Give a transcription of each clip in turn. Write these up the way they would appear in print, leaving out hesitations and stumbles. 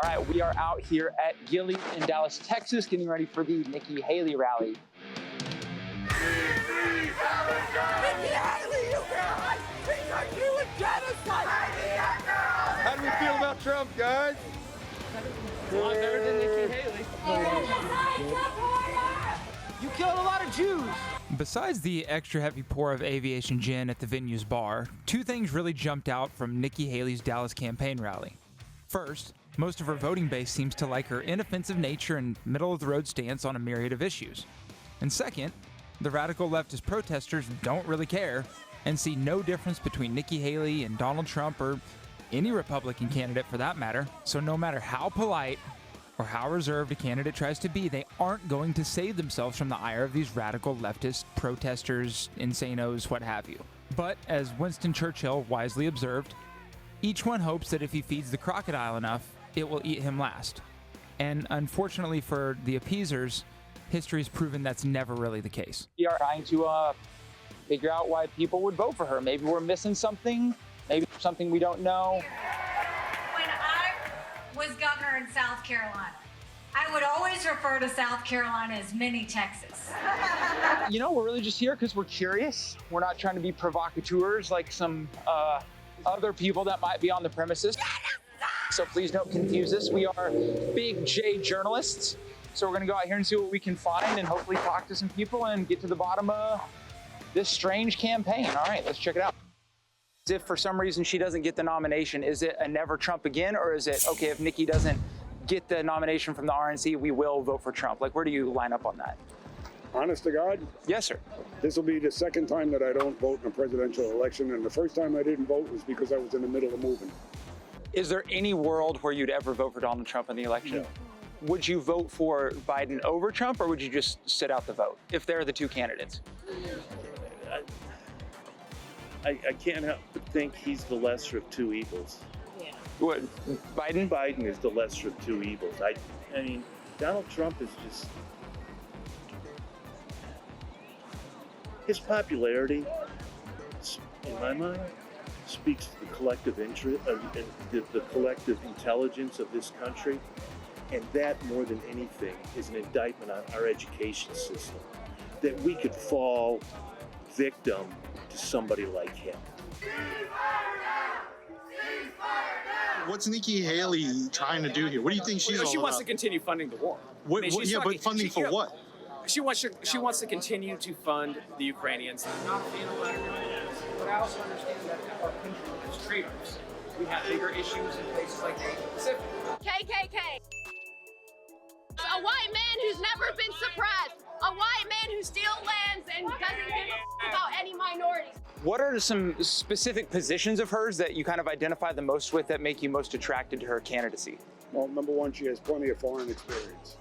right, we are out here at Gillies in Dallas, Texas, getting ready for the Nikki Haley rally. Nikki Haley, you guys! He's doing genocide! How do we feel about Trump, guys? A lot better than Nikki Haley. You killed a lot of Jews! Besides the extra heavy pour of aviation gin at the venue's bar, two things really jumped out from Nikki Haley's Dallas campaign rally. First, most of her voting base seems to like her inoffensive nature and middle-of-the-road stance on a myriad of issues. And second, the radical leftist protesters don't really care and see no difference between Nikki Haley and Donald Trump or any Republican candidate for that matter. So no matter how polite or how reserved a candidate tries to be, they aren't going to save themselves from the ire of these radical leftist protesters, insanos, what have you. But as Winston Churchill wisely observed, each one hopes that if he feeds the crocodile enough, it will eat him last. And unfortunately for the appeasers, history's proven that's never really the case. We are trying to figure out why people would vote for her. Maybe we're missing something, maybe something we don't know. When I was governor in South Carolina, I would always refer to South Carolina as mini Texas. You know, we're really just here because we're curious. We're not trying to be provocateurs like some other people that might be on the premises. So please don't confuse us. We are big J journalists. So we're gonna go out here and see what we can find and hopefully talk to some people and get to the bottom of this strange campaign. All right, let's check it out. If for some reason she doesn't get the nomination, is it a never Trump again? Or is it, okay, if Nikki doesn't get the nomination from the RNC, we will vote for Trump? Like, where do you line up on that? Honest to God? Yes, sir. This will be the second time that I don't vote in a presidential election, and the first time I didn't vote was because I was in the middle of moving. Is there any world where you'd ever vote for Donald Trump in the election? No. Would you vote for Biden over Trump, or would you just sit out the vote if they're the two candidates? I can't help but think he's the lesser of two evils. Yeah. What, Biden? Biden is the lesser of two evils. I mean, Donald Trump is just... His popularity, in my mind, speaks to the collective interest, the collective intelligence of this country. And that, more than anything, is an indictment on our education system, that we could fall victim to somebody like him. What's Nikki Haley trying to do here? What do you think she's all She wants about? to continue funding the war. But funding for what? She wants to continue to fund the Ukrainians. I'm not a fan of Latin Americans, but I also understand that our country has traitors. We have bigger issues in places like the Asia Pacific. KKK. A white man who's never been suppressed. A white man who steals lands and doesn't give a about any minorities. What are some specific positions of hers that you kind of identify the most with that make you most attracted to her candidacy? Well, number one, she has plenty of foreign experience.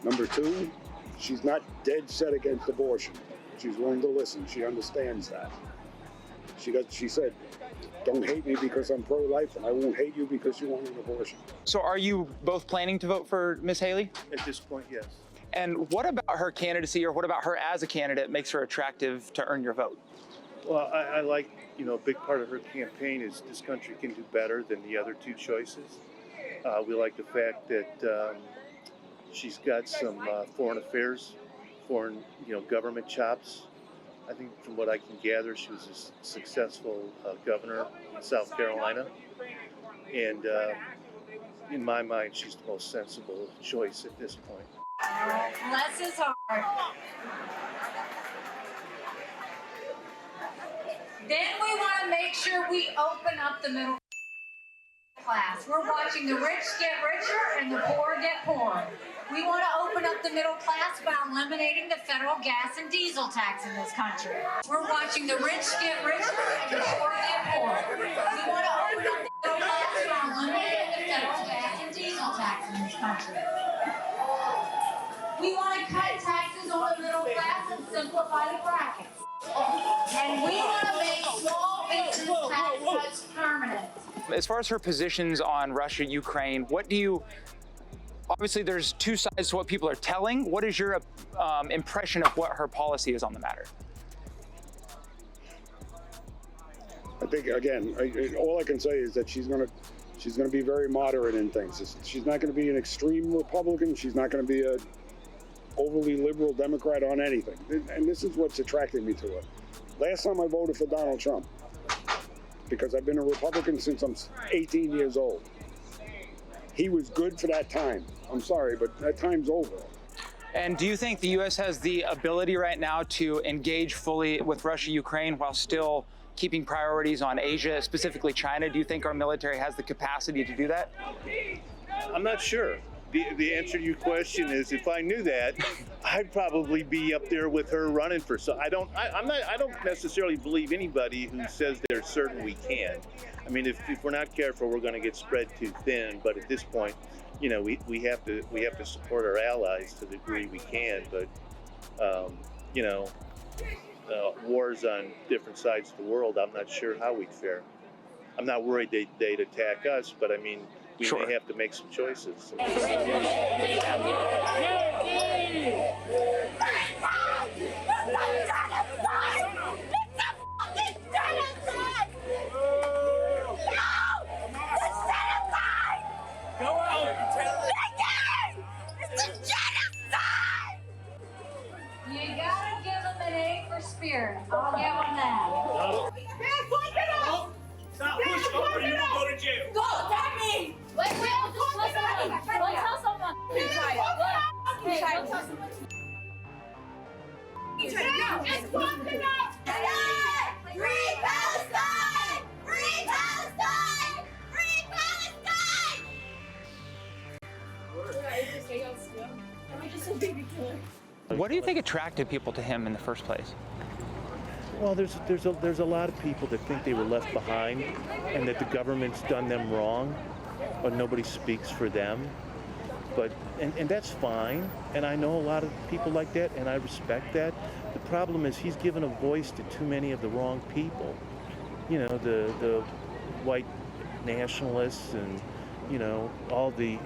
Number two, she's not dead set against abortion. She's willing to listen. She understands that. She said, don't hate me because I'm pro-life, and I won't hate you because you want an abortion. So are you both planning to vote for Ms. Haley? At this point, yes. And what about her candidacy, or what about her as a candidate makes her attractive to earn your vote? Well, I like, a big part of her campaign is this country can do better than the other two choices. We like the fact that she's got some foreign affairs, government chops. I think from what I can gather, she was a successful governor in South Carolina. And in my mind, she's the most sensible choice at this point. Bless his heart. Then we want to make sure we open up the middle class. We're watching the rich get richer and the poor get poorer. We want to open up the middle class by eliminating the federal gas and diesel tax in this country. We're watching the rich get richer and the poor get poorer. We want to open up the middle class by eliminating the federal gas and diesel tax in this country. We want to cut taxes on the middle class and simplify the brackets. And we want to make small business tax cuts permanent. As far as her positions on Russia, Ukraine, obviously there's two sides to what people are telling. What is your impression of what her policy is on the matter? I think, again, all I can say is that she's She's going to be very moderate in things. She's not going to be an extreme Republican. She's not going to be a overly liberal Democrat on anything. And this is what's attracting me to her. Last time I voted for Donald Trump, because I've been a Republican since I'm 18 years old. He was good for that time. I'm sorry, but that time's over. And do you think the U.S. has the ability right now to engage fully with Russia, Ukraine, while still keeping priorities on Asia, specifically China? Do you think our military has the capacity to do that? I'm not sure. The answer to your question is, if I knew that, I'd probably be up there with her running for. So I don't necessarily believe anybody who says they're certain we can. I mean, if we're not careful, we're going to get spread too thin. But at this point, you know, we have to support our allies to the degree we can. But you know, wars on different sides of the world, I'm not sure how we'd fare. I'm not worried they'd attack us, but I mean, we may have to make some choices. You gotta give them an A for spirit. I'll give them that. Stop pushing over, you will go to jail. Go, tap me! Let's tell someone. Just walk it out! Free Palestine! Free Palestine! Free Palestine! What do you think attracted people to him in the first place? Well, there's a lot of people that think they were left behind and that the government's done them wrong, but nobody speaks for them. But and that's fine, and I know a lot of people like that, and I respect that. The problem is he's given a voice to too many of the wrong people. You know, the white nationalists and, you know, all the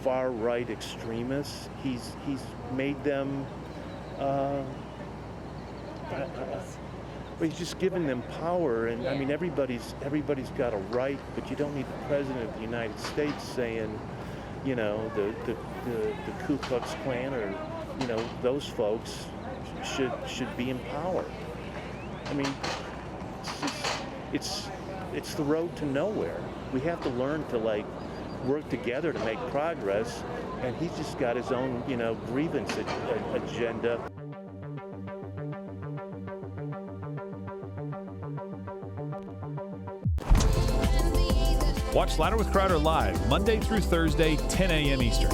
far right extremists. He's made them. But he's just given them power, and I mean everybody's got a right, but you don't need the president of the United States saying, you know, the Ku Klux Klan or, you know, those folks should be in power. I mean, it's the road to nowhere. We have to learn to like work together to make progress, and he's just got his own, you know, grievance agenda. Watch Louder with Crowder live Monday through Thursday, 10 a.m. Eastern.